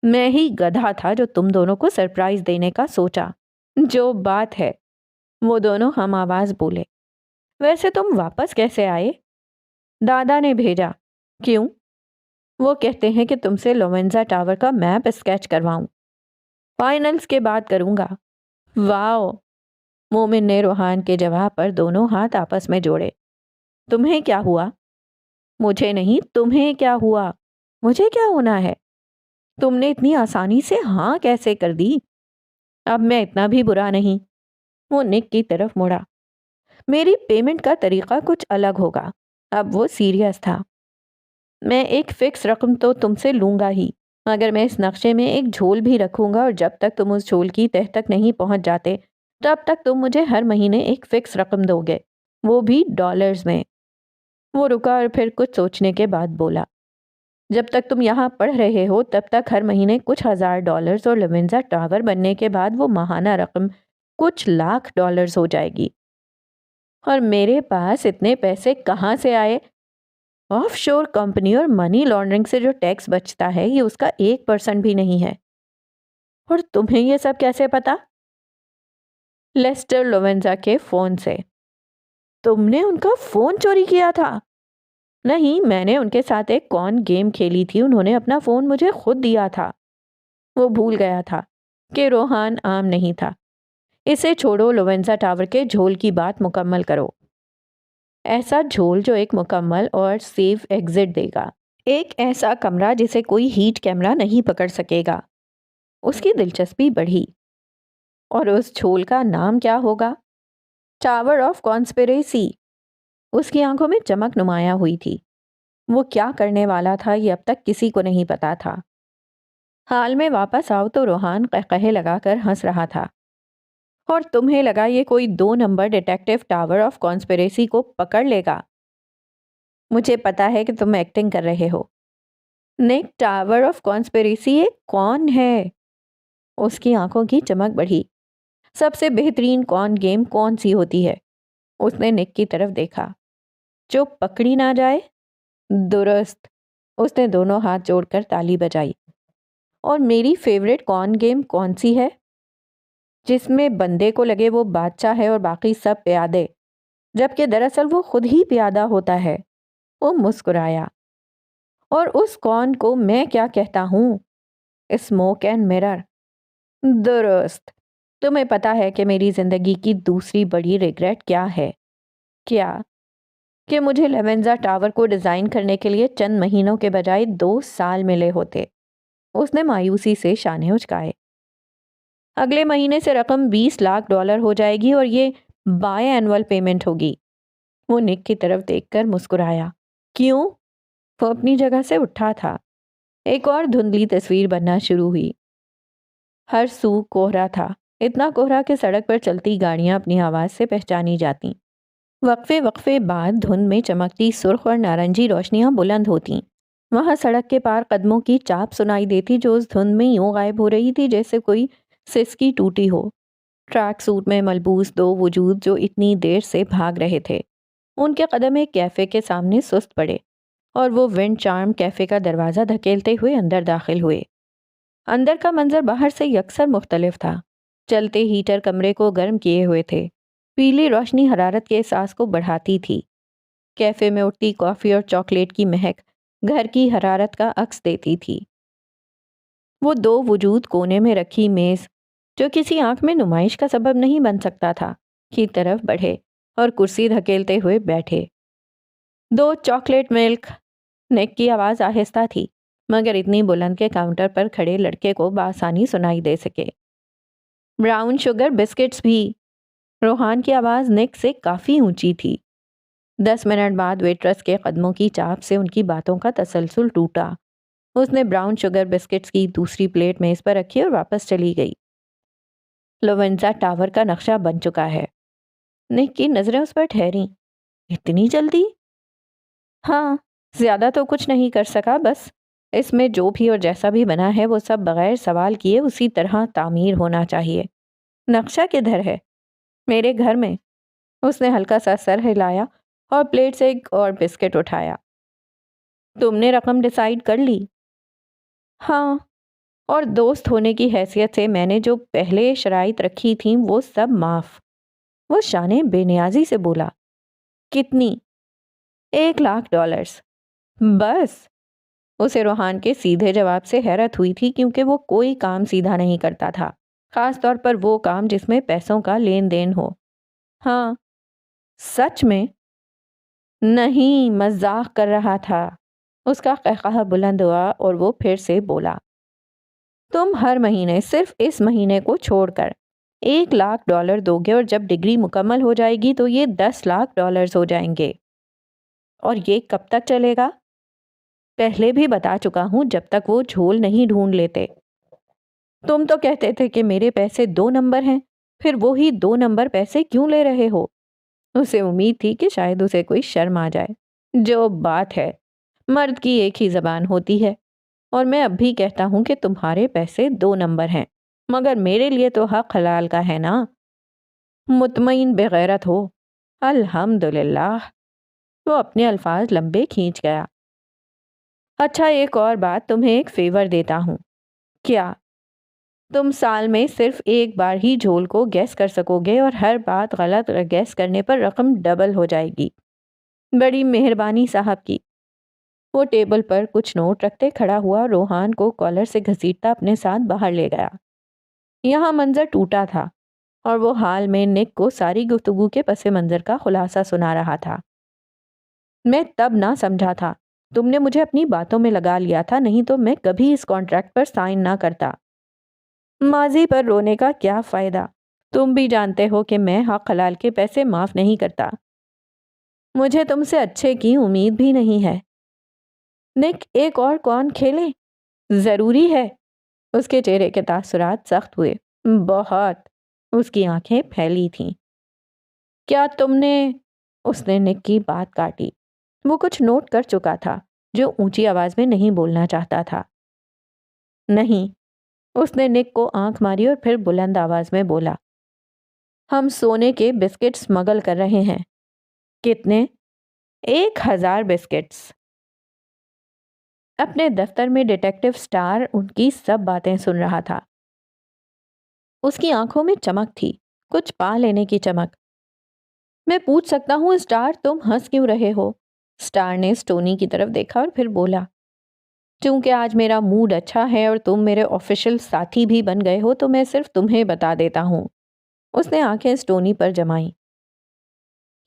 میں ہی گدھا تھا جو تم دونوں کو سرپرائز دینے کا سوچا۔ جو بات ہے۔ وہ دونوں ہم آواز بولے۔ ویسے تم واپس کیسے آئے؟ دادا نے بھیجا۔ کیوں؟ وہ کہتے ہیں کہ تم سے لوینزا ٹاور کا میپ اسکیچ کرواؤں۔ فائنلز کے بعد کروں گا۔ واو! مومن نے روحان کے جواب پر دونوں ہاتھ آپس میں جوڑے۔ تمہیں کیا ہوا؟ مجھے نہیں، تمہیں کیا ہوا؟ مجھے کیا ہونا ہے؟ تم نے اتنی آسانی سے ہاں کیسے کر دی؟ اب میں اتنا بھی برا نہیں۔ وہ نک کی طرف مڑا۔ میری پیمنٹ کا طریقہ کچھ الگ ہوگا۔ اب وہ سیریس تھا۔ میں ایک فکس رقم تو تم سے لوں گا ہی، مگر میں اس نقشے میں ایک جھول بھی رکھوں گا اور جب تک تم اس جھول کی تہ تک نہیں پہنچ جاتے تب تک تم مجھے ہر مہینے ایک فکس رقم دو گے، وہ بھی ڈالرز میں۔ وہ رکا اور پھر کچھ سوچنے کے بعد بولا، جب تک تم یہاں پڑھ رہے ہو تب تک ہر مہینے کچھ $1000 اور لوینزا ٹاور بننے کے بعد وہ ماہانہ رقم کچھ $1,00,000 ہو جائے گی۔ اور میرے پاس اتنے پیسے کہاں سے آئے؟ آف شور کمپنی اور منی لانڈرنگ سے جو ٹیکس بچتا ہے یہ اس کا 1% بھی نہیں ہے۔ اور تمہیں یہ سب کیسے پتا؟ لیسٹر لوینزا کے فون سے۔ تم نے ان کا فون چوری کیا تھا؟ نہیں، میں نے ان کے ساتھ ایک کون گیم کھیلی تھی، انہوں نے اپنا فون مجھے خود دیا تھا۔ وہ بھول گیا تھا کہ روحان عام نہیں تھا۔ اسے چھوڑو، لوینزا ٹاور کے جھول کی بات مکمل کرو۔ ایسا جھول جو ایک مکمل اور سیف ایگزٹ دے گا، ایک ایسا کمرہ جسے کوئی ہیٹ کیمرہ نہیں پکڑ سکے گا۔ اس کی دلچسپی بڑھی۔ اور اس جھول کا نام کیا ہوگا؟ Tower of conspiracy. اس کی آنکھوں میں چمک نمایاں ہوئی تھی۔ وہ کیا کرنے والا تھا یہ اب تک کسی کو نہیں پتا تھا۔ حال میں واپس آؤ تو روحان قہقہے لگا کر ہنس رہا تھا۔ اور تمہیں لگا یہ کوئی 2 number detective tower of conspiracy کو پکڑ لے گا؟ مجھے پتا ہے کہ تم ایکٹنگ کر رہے ہو۔ نک، ٹاور آف کانسپریسی یہ کون ہے؟ اس کی آنکھوں کی چمک بڑھی۔ سب سے بہترین کون گیم کون سی ہوتی ہے؟ اس نے نک کی طرف دیکھا۔ جو پکڑی نہ جائے؟ درست۔ اس نے دونوں ہاتھ جوڑ کر تالی بجائی۔ اور میری فیوریٹ کون گیم کون سی ہے؟ جس میں بندے کو لگے وہ بادشاہ ہے اور باقی سب پیادے، جبکہ دراصل وہ خود ہی پیادہ ہوتا ہے۔ وہ مسکرایا۔ اور اس کون کو میں کیا کہتا ہوں؟ Smoke and mirror. درست۔ تمہیں پتا ہے کہ میری زندگی کی دوسری بڑی ریگریٹ کیا ہے؟ کیا؟ کہ مجھے لیونزا ٹاور کو ڈیزائن کرنے کے لیے چند مہینوں کے بجائے 2 سال ملے ہوتے۔ اس نے مایوسی سے شانے اچکائے۔ اگلے مہینے سے رقم $20 لاکھ ہو جائے گی اور یہ بائی اینول پیمنٹ ہوگی۔ وہ نک کی طرف دیکھ کر مسکرایا۔ کیوں؟ وہ اپنی جگہ سے اٹھا تھا۔ ایک اور دھندلی تصویر بننا شروع ہوئی۔ ہر سو کوہرا تھا، اتنا کوہرا کہ سڑک پر چلتی گاڑیاں اپنی آواز سے پہچانی جاتیں۔ وقفے بعد دھند میں چمکتی سرخ اور نارنجی روشنیاں بلند ہوتیں۔ وہاں سڑک کے پار قدموں کی چاپ سنائی دیتی جو اس دھند میں یوں غائب ہو رہی تھی جیسے کوئی سسکی ٹوٹی ہو۔ ٹریک سوٹ میں ملبوس 2 وجود جو اتنی دیر سے بھاگ رہے تھے، ان کے قدم ایک کیفے کے سامنے سست پڑے اور وہ ونڈ چارم کیفے کا دروازہ دھکیلتے ہوئے اندر داخل ہوئے۔ اندر کا منظر باہر سے یکسر مختلف تھا۔ چلتے ہیٹر کمرے کو گرم کیے ہوئے تھے۔ پیلی روشنی حرارت کے احساس کو بڑھاتی تھی۔ کیفے میں اٹھتی کافی اور چاکلیٹ کی مہک گھر کی حرارت کا عکس دیتی تھی۔ وہ 2 وجود کونے میں رکھی میز، جو کسی آنکھ میں نمائش کا سبب نہیں بن سکتا تھا، کی طرف بڑھے اور کرسی دھکیلتے ہوئے بیٹھے۔ 2 چاکلیٹ ملک۔ نک کی آواز آہستہ تھی مگر اتنی بلند کہ کاؤنٹر پر کھڑے لڑکے کو بآسانی سنائی دے سکے۔ براؤن شوگر بسکٹس بھی۔ روحان کی آواز نک سے کافی اونچی تھی۔ 10 منٹ بعد ویٹرس کے قدموں کی چاپ سے ان کی باتوں کا تسلسل ٹوٹا۔ اس نے براؤن شوگر بسکٹس کی دوسری پلیٹ میز پر رکھی اور واپس چلی گئی۔ لیونزا ٹاور کا نقشہ بن چکا ہے۔ نک کی نظریں اس پر ٹھہریں۔ اتنی جلدی؟ ہاں، زیادہ تو کچھ نہیں کر سکا، بس اس میں جو بھی اور جیسا بھی بنا ہے وہ سب بغیر سوال کیے اسی طرح تعمیر ہونا چاہیے۔ نقشہ کدھر ہے؟ میرے گھر میں۔ اس نے ہلکا سا سر ہلایا اور پلیٹ سے ایک اور بسکٹ اٹھایا۔ تم نے رقم ڈیسائیڈ کر لی؟ ہاں، اور دوست ہونے کی حیثیت سے میں نے جو پہلے شرائط رکھی تھیں وہ سب معاف۔ وہ شانے بے نیازی سے بولا۔ کتنی؟ $1 لاکھ۔ بس؟ اسے روحان کے سیدھے جواب سے حیرت ہوئی تھی کیونکہ وہ کوئی کام سیدھا نہیں کرتا تھا، خاص طور پر وہ کام جس میں پیسوں کا لین دین ہو۔ ہاں۔ سچ میں؟ نہیں، مذاق کر رہا تھا۔ اس کا قہقہہ بلند ہوا اور وہ پھر سے بولا۔ تم ہر مہینے صرف اس مہینے کو چھوڑ کر $1 لاکھ دو گے اور جب ڈگری مکمل ہو جائے گی تو یہ $10 لاکھ ہو جائیں گے۔ اور یہ کب تک چلے گا؟ پہلے بھی بتا چکا ہوں، جب تک وہ جھول نہیں ڈھونڈ لیتے۔ تم تو کہتے تھے کہ میرے پیسے 2 نمبر ہیں، پھر وہی 2 نمبر پیسے کیوں لے رہے ہو؟ اسے امید تھی کہ شاید اسے کوئی شرم آ جائے۔ جو بات ہے، مرد کی ایک ہی زبان ہوتی ہے، اور میں اب بھی کہتا ہوں کہ تمہارے پیسے 2 نمبر ہیں، مگر میرے لیے تو حق حلال کا ہے نا۔ مطمئن بغیرت ہو۔ الحمدللہ۔ وہ اپنے الفاظ لمبے کھینچ گیا۔ اچھا، ایک اور بات، تمہیں ایک فیور دیتا ہوں۔ کیا؟ تم سال میں صرف ایک بار ہی جھول کو گیس کر سکو گے اور ہر بات غلط گیس کرنے پر رقم ڈبل ہو جائے گی۔ بڑی مہربانی صاحب کی۔ وہ ٹیبل پر کچھ نوٹ رکھتے کھڑا ہوا، روحان کو کالر سے گھسیٹتا اپنے ساتھ باہر لے گیا۔ یہاں منظر ٹوٹا تھا اور وہ حال میں نک کو ساری گفتگو کے پس منظر کا خلاصہ سنا رہا تھا۔ میں تب نہ سمجھا تھا، تم نے مجھے اپنی باتوں میں لگا لیا تھا، نہیں تو میں کبھی اس کانٹریکٹ پر سائن نہ کرتا۔ ماضی پر رونے کا کیا فائدہ؟ تم بھی جانتے ہو کہ میں حق حلال کے پیسے معاف نہیں کرتا۔ مجھے تم سے اچھے کی امید بھی نہیں ہے۔ نک، ایک اور کون کھیلیں؟ ضروری ہے؟ اس کے چہرے کے تاثرات سخت ہوئے، بہت۔ اس کی آنکھیں پھیلی تھیں۔ کیا تم نے؟ اس نے نک کی بات کاٹی۔ وہ کچھ نوٹ کر چکا تھا جو اونچی آواز میں نہیں بولنا چاہتا تھا۔ نہیں، اس نے نک کو آنکھ ماری اور پھر بلند آواز میں بولا، ہم سونے کے بسکٹ اسمگل کر رہے ہیں۔ کتنے؟ 1000 بسکٹس۔ اپنے دفتر میں ڈیٹیکٹو سٹار ان کی سب باتیں سن رہا تھا۔ اس کی آنکھوں میں چمک تھی، کچھ پا لینے کی چمک۔ میں پوچھ سکتا ہوں سٹار، تم ہنس کیوں رہے ہو؟ سٹار نے سٹونی کی طرف دیکھا اور پھر بولا، چونکہ آج میرا موڈ اچھا ہے اور تم میرے آفیشل ساتھی بھی بن گئے ہو تو میں صرف تمہیں بتا دیتا ہوں۔ اس نے آنکھیں سٹونی پر جمائیں۔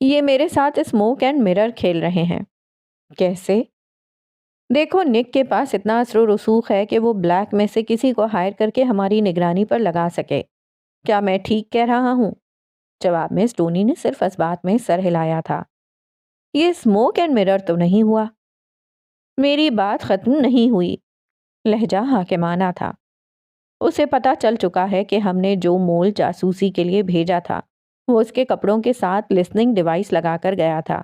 یہ میرے ساتھ اسموک اینڈ مرر کھیل رہے ہیں۔ کیسے؟ دیکھو، نک کے پاس اتنا اثر و رسوخ ہے کہ وہ بلیک میں سے کسی کو ہائر کر کے ہماری نگرانی پر لگا سکے۔ کیا میں ٹھیک کہہ رہا ہوں؟ جواب میں سٹونی نے صرف اس بات میں سر ہلایا تھا۔ یہ اسموک اینڈ مرر تو نہیں ہوا۔ میری بات ختم نہیں ہوئی۔ لہجہ حاکمانہ تھا۔ اسے پتا چل چکا ہے کہ ہم نے جو مول جاسوسی کے لیے بھیجا تھا وہ اس کے کپڑوں کے ساتھ لسننگ ڈیوائس لگا کر گیا تھا۔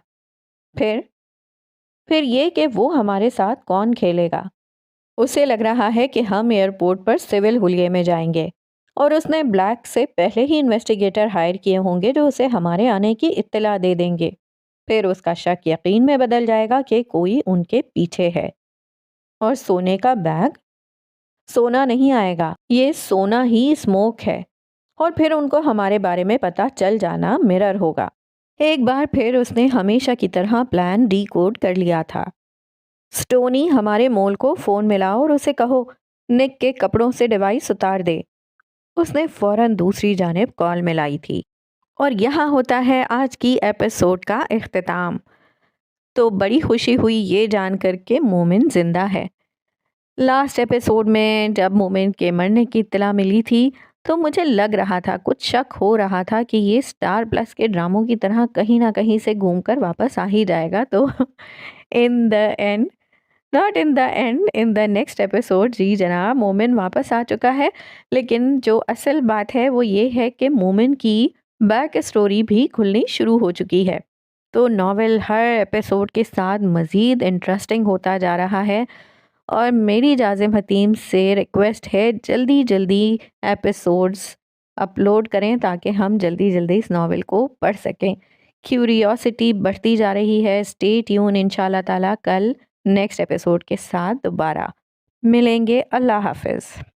پھر یہ کہ وہ ہمارے ساتھ کون کھیلے گا؟ اسے لگ رہا ہے کہ ہم ایئرپورٹ پر سول حلیے میں جائیں گے اور اس نے بلیک سے پہلے ہی انویسٹیگیٹر ہائر کیے ہوں گے جو اسے ہمارے آنے کی اطلاع دے دیں گے۔ پھر اس کا شک یقین میں بدل جائے گا کہ کوئی ان کے پیچھے ہے۔ اور سونے کا بیگ؟ سونا نہیں آئے گا، یہ سونا ہی اسموک ہے، اور پھر ان کو ہمارے بارے میں پتہ چل جانا مرر ہوگا۔ ایک بار پھر اس نے ہمیشہ کی طرح پلان ڈی کوڈ کر لیا تھا۔ سٹونی، ہمارے مول کو فون ملاؤ اور اسے کہو نک کے کپڑوں سے ڈیوائس اتار دے۔ اس نے فوراً دوسری جانب کال ملائی تھی۔ اور یہاں ہوتا ہے آج کی ایپیسوڈ کا اختتام۔ تو بڑی خوشی ہوئی یہ جان کر کہ مومن زندہ ہے۔ لاسٹ ایپیسوڈ میں جب مومن کے مرنے کی اطلاع ملی تھی تو مجھے لگ رہا تھا، کچھ شک ہو رہا تھا کہ یہ سٹار پلس کے ڈراموں کی طرح کہیں نہ کہیں سے گھوم کر واپس آ ہی جائے گا۔ تو in the end, not in the end, in the next episode, جی جناب، مومن واپس آ چکا ہے۔ لیکن جو اصل بات ہے وہ یہ ہے کہ مومن کی بیک اسٹوری بھی کھلنی شروع ہو چکی ہے۔ تو ناول ہر ایپیسوڈ کے ساتھ مزید انٹرسٹنگ ہوتا جا رہا ہے، اور میری جازم حتیم سے ریکویسٹ ہے جلدی جلدی ایپیسوڈز اپلوڈ کریں تاکہ ہم جلدی جلدی اس ناول کو پڑھ سکیں۔ کیوریوسٹی بڑھتی جا رہی ہے۔ اسٹے ٹیون، انشاءاللہ تعالیٰ کل نیکسٹ ایپیسوڈ کے ساتھ دوبارہ ملیں گے۔ اللہ حافظ۔